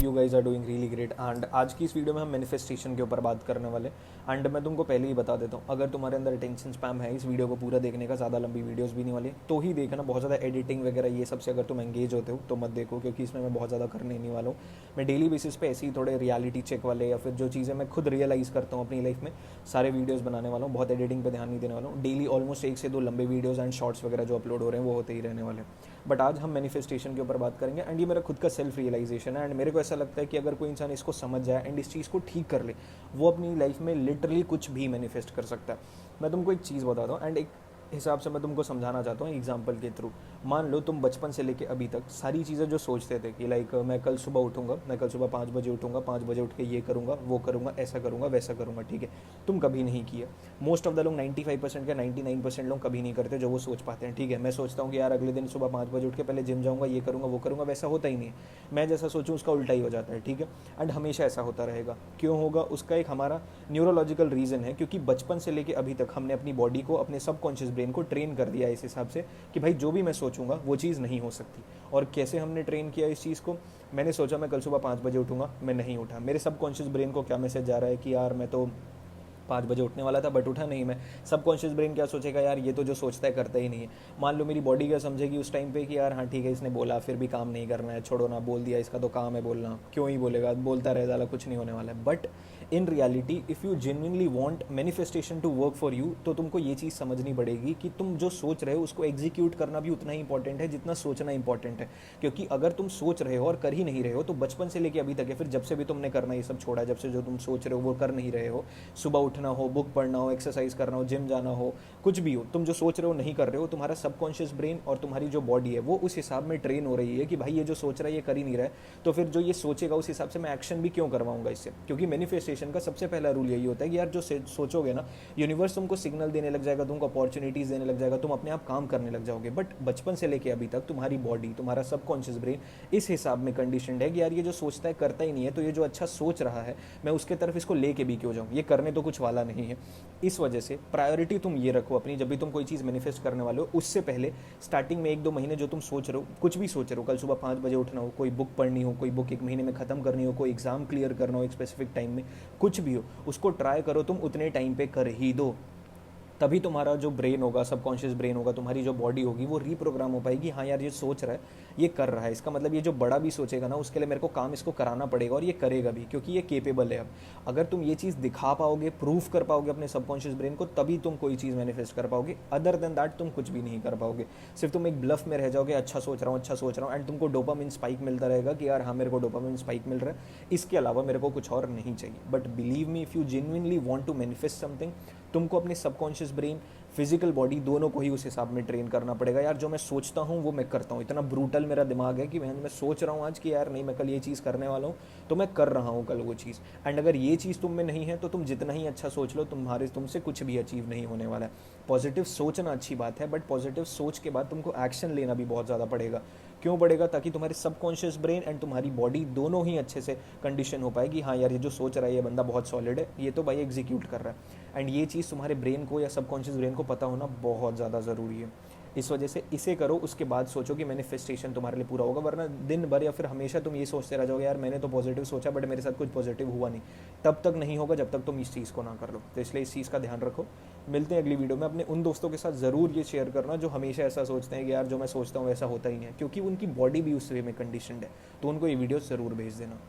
You guys are doing really great. And आज की इस वीडियो में हम मैनिफेस्टेशन के ऊपर बात करने वाले। एंड मैं तुमको पहले ही बता देता हूँ, अगर तुम्हारे अंदर अटेंशन स्पैम है इस वीडियो को पूरा देखने का, ज़्यादा लंबी वीडियोस भी नहीं वाली, तो ही देखना। बहुत ज़्यादा एडिटिंग वगैरह ये सबसे अगर तुम एंगेज होते हो तो मत देखो, क्योंकि इसमें मैं बहुत ज़्यादा करने नहीं वाला हूँ। मैं डेली बेसिस पे ऐसे ही थोड़े रियलिटी चेक वाले या फिर जो चीज़ें मैं खुद रियलाइज़ करता हूँ अपनी लाइफ में, सारे वीडियोज़ बनाने वाला हूँ। बहुत एडिटिंग पर ध्यान नहीं देने वाला हूँ। डेली ऑलमोस्ट 1 से 2 लंबे वीडियोज़ एंड शॉर्ट्स वगैरह जो अपलोड हो रहे हैं वो होते ही रहने वाले हैं। बट आज हम मैनिफेस्टेशन के ऊपर बात करेंगे। एंड ये मेरा खुद का सेल्फ रियलाइजेशन है। एंड मेरे को ऐसा लगता है कि अगर कोई इंसान इसको समझ जाए एंड इस चीज़ को ठीक कर ले, वो अपनी लाइफ में लिटरली कुछ भी मैनिफेस्ट कर सकता है। मैं तुमको एक चीज़ बताता हूँ एंड एक हिसाब से मैं तुमको समझाना चाहता हूँ एग्जाम्पल के थ्रू। मान लो तुम बचपन से लेके अभी तक सारी चीज़ें जो सोचते थे कि लाइक मैं कल सुबह उठूंगा, मैं कल सुबह 5 बजे उठूंगा, 5 बजे उठ के ये करूँगा, वो करूँगा, ऐसा करूँगा, वैसा करूँगा, ठीक है, तुम कभी नहीं किया। मोस्ट ऑफ द लोग 95% या 99% लोग कभी नहीं करते जो वो सोच पाते हैं। ठीक है, मैं सोचता हूँ कि यार अगले दिन सुबह 5 बजे उठ के पहले जिम जाऊँगा, ये करूँगा, वो करूँगा, वैसा होता ही नहीं है। मैं जैसा सोचूँ उसका उल्टा ही हो जाता है, ठीक है। एंड हमेशा ऐसा होता रहेगा। क्यों होगा? उसका एक हमारा न्यूरोलॉजिकल रीज़न है, क्योंकि बचपन से लेके अभी तक हमने अपनी बॉडी को, अपने सबकॉन्शियस ब्रेन को ट्रेन कर दिया इस हिसाब से कि भाई जो भी मैं सोचूंगा वो चीज़ नहीं हो सकती। और कैसे हमने ट्रेन किया इस चीज़ को? मैंने सोचा मैं कल सुबह 5 बजे उठूंगा, मैं नहीं उठा। मेरे सबकॉन्शियस ब्रेन को क्या मैसेज जा रहा है कि यार मैं तो 5 बजे उठने वाला था बट उठा नहीं मैं। सबकॉन्शियस ब्रेन क्या सोचेगा, यार ये तो जो सोचता है करता ही नहीं है। मान लो मेरी बॉडी क्या समझेगी उस टाइम पे कि यार हाँ ठीक है, इसने बोला फिर भी काम नहीं करना है, छोड़ो ना, बोल दिया, इसका तो काम है बोलना, क्यों ही बोलेगा, बोलता रह जाला, कुछ नहीं होने वाला है। But in reality if you genuinely want manifestation to work for you, तो तुमको ये चीज़ समझनी पड़ेगी कि तुम जो सोच रहे हो उसको एग्जीक्यूट करना भी उतना ही इंपॉर्टेंट है जितना सोचना इंपॉर्टेंट है। क्योंकि अगर तुम सोच रहे हो और कर ही नहीं रहे हो, तो बचपन से लेके अभी तक या फिर जब से भी तुमने करना ये सब छोड़ा, जब से जो तुम सोच रहे हो वो कर नहीं रहे हो, सुबह उठना हो, बुक पढ़ना हो, एक्सरसाइज करना हो, जिम जाना हो, कुछ भी हो, तुम जो सोच रहे हो नहीं कर रहे हो, तुम्हारा सबकॉन्शियस ब्रेन और तुम्हारी जो बॉडी है वो उस हिसाब में ट्रेन हो रही है कि भाई ये जो सोच रहा है ये कर ही नहीं रहा है, तो फिर जो ये सोचेगा उस हिसाब से मैं एक्शन भी क्यों करवाऊंगा इससे। क्योंकि मैनिफेस्टेशन का सबसे पहला रूल यही होता है कि यार जो सोचोगे ना, यूनिवर्स तुमको सिग्नल देने लग जाएगा, तुमको अपॉर्चुनिटीज देने लग जाएगा, तुम अपने आप काम करने लग जाओगे। बट बचपन से लेके अभी तक तुम्हारी बॉडी, तुम्हारा सबकॉन्शियस ब्रेन इस हिसाब में कंडीशनड है कि यार ये जो सोचता है करता ही नहीं है, तो ये जो अच्छा सोच रहा है मैं उसके तरफ इसको लेके भी क्यों जाऊँ, ये करने तो कुछ वाला नहीं है। इस वजह से प्रायोरिटी तुम ये रखो अपनी, जब भी तुम कोई चीज़ मैनिफेस्ट करने वाले हो उससे पहले स्टार्टिंग में 1-2 महीने जो तुम सोच रहे हो, कुछ भी सोच रहे हो, कल सुबह 5 बजे उठना हो, कोई बुक पढ़नी हो, कोई बुक 1 महीने में ख़त्म करनी हो, कोई एग्जाम क्लियर करना हो एक स्पेसिफिक टाइम में, कुछ भी हो, उसको ट्राई करो तुम उतने टाइम पे कर ही दो। तभी तुम्हारा जो ब्रेन होगा, सबकॉन्शियस ब्रेन होगा, तुम्हारी जो बॉडी होगी वो रीप्रोग्राम हो पाएगी। हाँ यार ये सोच रहा है, ये कर रहा है, इसका मतलब ये जो बड़ा भी सोचेगा ना उसके लिए मेरे को काम इसको कराना पड़ेगा, और ये करेगा भी क्योंकि ये केपेबल है। अब अगर तुम ये चीज़ दिखा पाओगे, प्रूफ कर पाओगे अपने सबकॉन्शियस ब्रेन को, तभी तुम कोई चीज़ मैनिफेस्ट कर पाओगे। अदर देन दैट तुम कुछ भी नहीं कर पाओगे। सिर्फ तुम एक ब्लफ में रह जाओगे, अच्छा सोच रहा हूँ, अच्छा सोच रहा हूँ, एंड तुमको डोपामिन स्पाइक मिलता रहेगा कि यार हाँ मेरे को डोपामिन स्पाइक मिल रहा है, इसके अलावा मेरे को कुछ और नहीं चाहिए। But believe me, if you genuinely want to manifest something, तुमको अपने सबकॉन्शियस ब्रेन, फिजिकल बॉडी दोनों को ही उस हिसाब में ट्रेन करना पड़ेगा। यार जो मैं सोचता हूँ वो मैं करता हूँ। इतना ब्रूटल मेरा दिमाग है कि मैं सोच रहा हूँ आज कि यार नहीं मैं कल ये चीज़ करने वाला हूँ, तो मैं कर रहा हूँ कल वो चीज़। एंड अगर ये चीज़ तुम में नहीं है तो तुम जितना ही अच्छा सोच लो, तुमसे कुछ भी अचीव नहीं होने वाला है। पॉजिटिव सोचना अच्छी बात है, बट पॉजिटिव सोच के बाद तुमको एक्शन लेना भी बहुत ज़्यादा पड़ेगा। क्यों पड़ेगा? ताकि तुम्हारे सबकॉन्शियस ब्रेन एंड तुम्हारी बॉडी दोनों ही अच्छे से कंडीशन हो पाएगी। हाँ यार ये जो सोच रहा है ये बंदा बहुत सॉलिड है, ये तो भाई एग्जीक्यूट कर रहा है। एंड ये चीज़ तुम्हारे ब्रेन को या सबकॉन्शियस ब्रेन को पता होना बहुत ज़्यादा ज़रूरी है। इस वजह से इसे करो, उसके बाद सोचो कि मैनिफेस्टेशन तुम्हारे लिए पूरा होगा। वरना दिन भर या फिर हमेशा तुम ये सोचते रह जाओगे यार मैंने तो पॉजिटिव सोचा बट मेरे साथ कुछ पॉजिटिव हुआ नहीं। तब तक नहीं होगा जब तक तुम इस चीज़ को ना कर लो। तो इसलिए इस चीज़ का ध्यान रखो। मिलते हैं अगली वीडियो में। अपने उन दोस्तों के साथ ज़रूर ये शेयर करना जो हमेशा ऐसा सोचते हैं कि यार जो मैं सोचता हूँ वैसा होता ही नहीं है, क्योंकि उनकी बॉडी भी उस वे में कंडीशनड है। तो उनको ये वीडियो ज़रूर भेज देना।